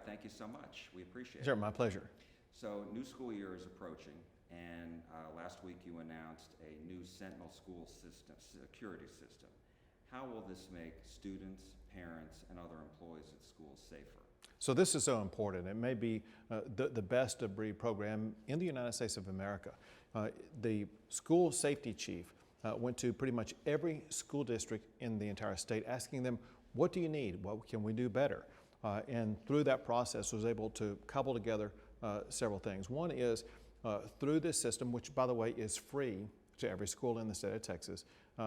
thank you so much. We appreciate it. Sure, my pleasure. So, new school year is approaching, and last week you announced a new Sentinel School security system. How will this make students, parents, and other employees at schools safer? So this is so important. It may be the best of breed program in the United States of America. The school safety chief went to pretty much every school district in the entire state asking them, what do you need? What can we do better? And through that process was able to couple together several things. One is through this system, which by the way is free to every school in the state of Texas,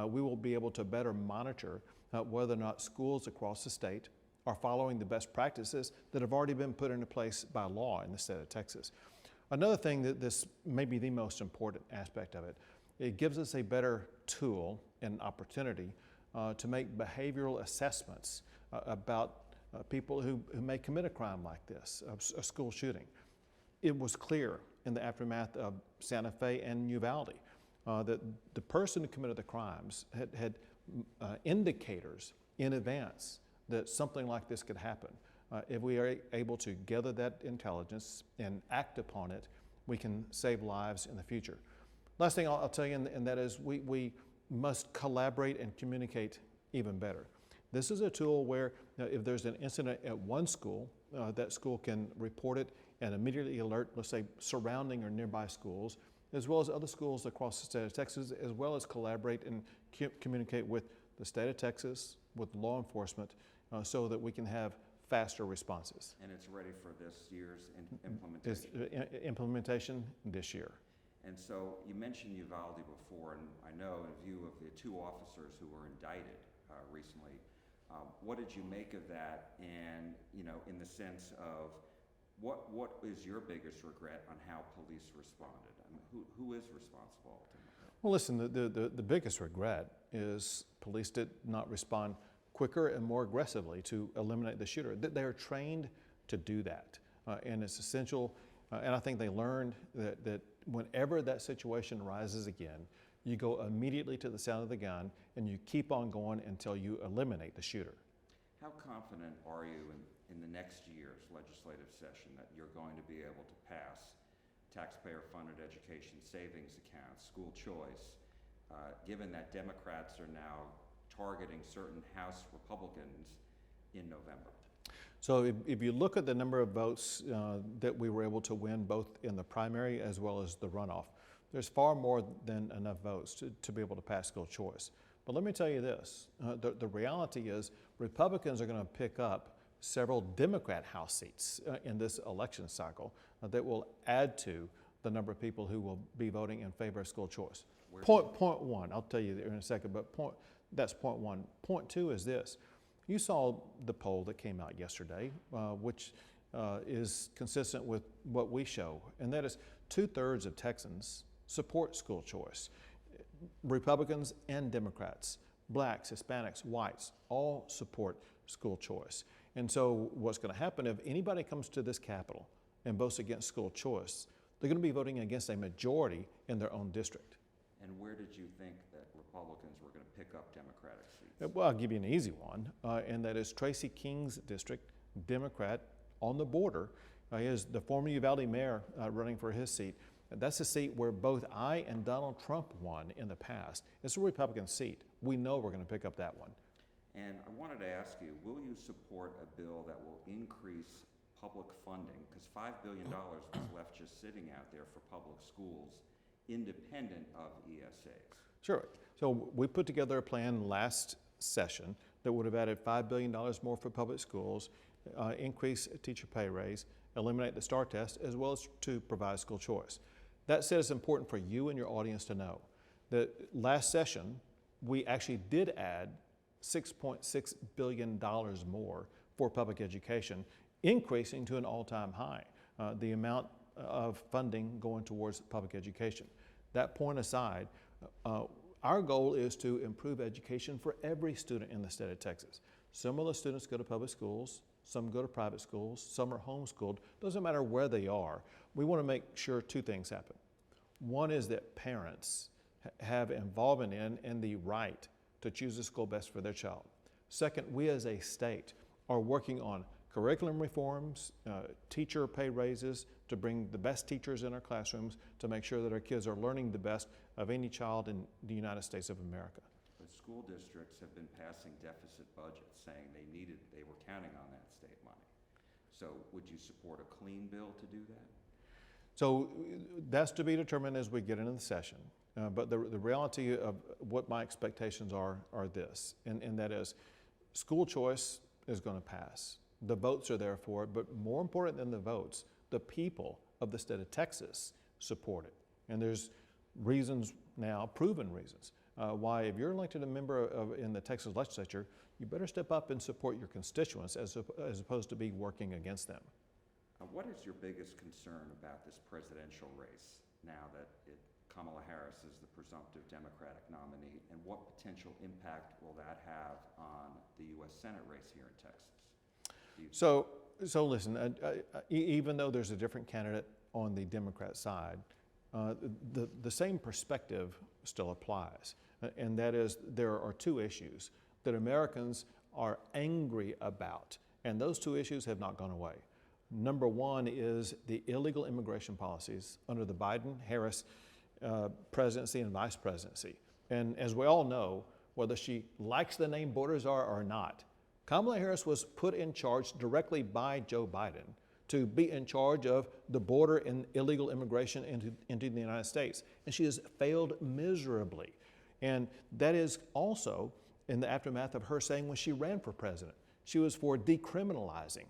we will be able to better monitor whether or not schools across the state are following the best practices that have already been put into place by law in the state of Texas. Another thing that this may be the most important aspect of it, it gives us a better tool and opportunity to make behavioral assessments about people who may commit a crime like this, a school shooting. It was clear in the aftermath of Santa Fe and Uvalde that the person who committed the crimes had indicators in advance that something like this could happen. If we are able to gather that intelligence and act upon it, we can save lives in the future. Last thing I'll tell you, and that is we must collaborate and communicate even better. This is a tool where if there's an incident at one school, that school can report it and immediately alert, let's say, surrounding or nearby schools, as well as other schools across the state of Texas, as well as collaborate and communicate with the state of Texas, with law enforcement, so that we can have faster responses. And it's ready for this year's implementation? It's implementation this year. And so you mentioned Uvalde before, and I know in view of the two officers who were indicted recently, what did you make of that? And in the sense of what is your biggest regret on how police responded? I mean, who is responsible ultimately? Well, listen, the biggest regret is police did not respond quicker and more aggressively to eliminate the shooter. They are trained to do that, and it's essential. And I think they learned that whenever that situation rises again, you go immediately to the sound of the gun and you keep on going until you eliminate the shooter. How confident are you in the next year's legislative session that you're going to be able to pass taxpayer-funded education savings accounts, school choice, given that Democrats are now targeting certain House Republicans in November? So if you look at the number of votes that we were able to win both in the primary as well as the runoff, there's far more than enough votes to be able to pass school choice. But let me tell you this, the reality is Republicans are going to pick up several Democrat House seats in this election cycle that will add to the number of people who will be voting in favor of school choice. Point one, I'll tell you in a second, but that's point one. Point two is this. You saw the poll that came out yesterday, which is consistent with what we show, and that is 2/3 of Texans support school choice. Republicans and Democrats, blacks, Hispanics, whites, all support school choice. And so what's going to happen if anybody comes to this Capitol and votes against school choice, they're going to be voting against a majority in their own district. And where did you think that Republicans were going to pick up Democratic seats? Well, I'll give you an easy one, and that is Tracy King's district, Democrat on the border. He is the former Uvalde mayor running for his seat. That's a seat where both I and Donald Trump won in the past. It's a Republican seat. We know we're going to pick up that one. And I wanted to ask you, will you support a bill that will increase public funding? Because $5 billion was left just sitting out there for public schools, independent of ESAs. Sure. So we put together a plan last session that would have added $5 billion more for public schools, increase teacher pay raise, eliminate the STAR test, as well as to provide school choice. That said, it's important for you and your audience to know that last session, we actually did add $6.6 billion more for public education, increasing to an all-time high, the amount of funding going towards public education. That point aside, our goal is to improve education for every student in the state of Texas. Some of the students go to public schools, some go to private schools, some are homeschooled. Doesn't matter where they are. We want to make sure two things happen. One is that parents have involvement in and the right to choose the school best for their child. Second, we as a state are working on curriculum reforms, teacher pay raises to bring the best teachers in our classrooms to make sure that our kids are learning the best of any child in the United States of America. But school districts have been passing deficit budgets, saying they were counting on that state money. So would you support a clean bill to do that? So that's to be determined as we get into the session. But the reality of what my expectations are this, and that is school choice is going to pass. The votes are there for it, but more important than the votes, the people of the state of Texas support it. And there's reasons now, proven reasons, why if you're elected a member in the Texas legislature, you better step up and support your constituents as opposed to be working against them. What is your biggest concern about this presidential race now that Kamala Harris is the presumptive Democratic nominee, and what potential impact will that have on the U.S. Senate race here in Texas? So listen, even though there's a different candidate on the Democrat side, the same perspective still applies, and that is there are two issues that Americans are angry about, and those two issues have not gone away. Number one is the illegal immigration policies under the Biden-Harris presidency and vice presidency. And as we all know, whether she likes the name borders or not, Kamala Harris was put in charge directly by Joe Biden to be in charge of the border and illegal immigration into the United States. And she has failed miserably. And that is also in the aftermath of her saying when she ran for president, she was for decriminalizing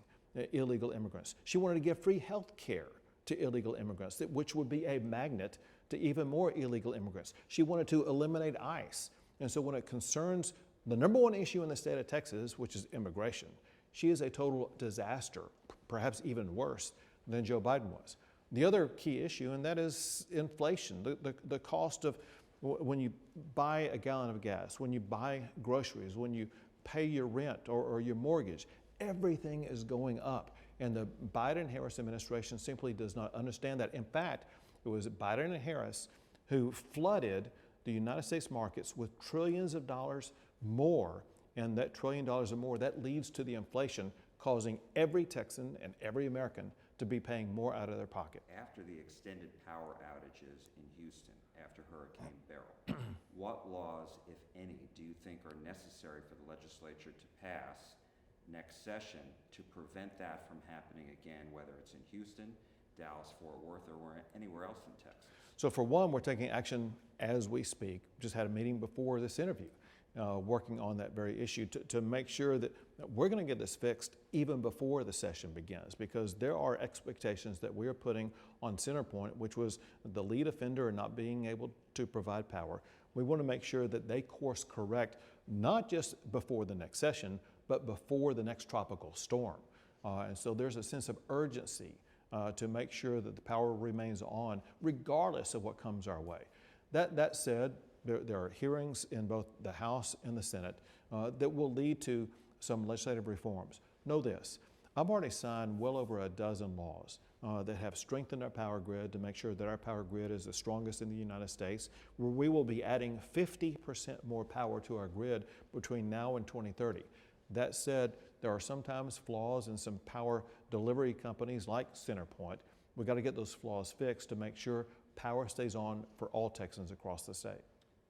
illegal immigrants. She wanted to give free health care to illegal immigrants, which would be a magnet to even more illegal immigrants. She wanted to eliminate ICE. And so when it concerns the number one issue in the state of Texas, which is immigration, she is a total disaster, perhaps even worse than Joe Biden was. The other key issue, and that is inflation, the cost of when you buy a gallon of gas, when you buy groceries, when you pay your rent or your mortgage, everything is going up. And the Biden-Harris administration simply does not understand that. In fact, it was Biden and Harris who flooded the United States markets with trillions of dollars more, and that $1 trillion or more, that leads to the inflation causing every Texan and every American to be paying more out of their pocket. After the extended power outages in Houston after Hurricane Beryl, what laws, if any, do you think are necessary for the legislature to pass next session to prevent that from happening again, whether it's in Houston, Dallas, Fort Worth, or anywhere else in Texas? So for one, we're taking action as we speak. Just had a meeting before this interview, working on that very issue to make sure that we're going to get this fixed even before the session begins, because there are expectations that we are putting on Centerpoint, which was the lead offender and not being able to provide power. We want to make sure that they course correct, not just before the next session, but before the next tropical storm. And so there's a sense of urgency to make sure that the power remains on regardless of what comes our way. That said, there are hearings in both the House and the Senate that will lead to some legislative reforms. Know this, I've already signed well over a dozen laws that have strengthened our power grid to make sure that our power grid is the strongest in the United States, where we will be adding 50% more power to our grid between now and 2030. That said, there are sometimes flaws in some power delivery companies like CenterPoint. We've got to get those flaws fixed to make sure power stays on for all Texans across the state.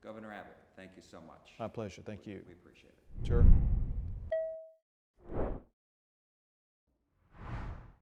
Governor Abbott, thank you so much. My pleasure. Thank you. We appreciate it. Sure.